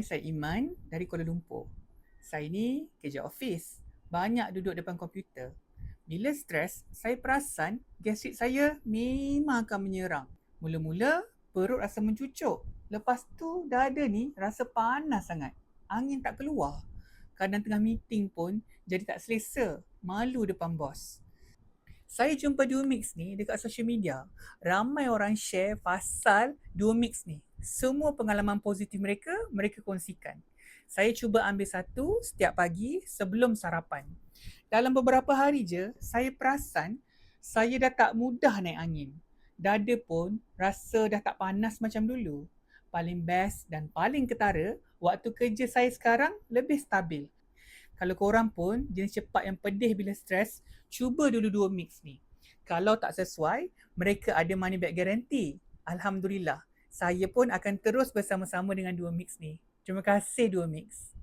Saya Iman dari Kuala Lumpur. Saya ni kerja office. Banyak duduk depan komputer. Bila stres, saya perasan gastrik saya memang akan menyerang. Mula-mula, perut rasa mencucuk. Lepas tu, dada ni rasa panas sangat. Angin tak keluar. Kadang tengah meeting pun jadi tak selesa. Malu depan bos. Saya jumpa Duomix ni dekat social media. Ramai orang share pasal Duomix ni. Semua pengalaman positif mereka, mereka kongsikan. Saya cuba ambil satu setiap pagi sebelum sarapan. Dalam beberapa hari je, saya perasan saya dah tak mudah naik angin. Dada pun rasa dah tak panas macam dulu. Paling best dan paling ketara, waktu kerja saya sekarang lebih stabil. Kalau korang pun jenis cepat yang pedih bila stres, cuba dulu dua mix ni. Kalau tak sesuai, mereka ada money back guarantee. Alhamdulillah. Saya pun akan terus bersama-sama dengan dua mix ni. Terima kasih dua mix.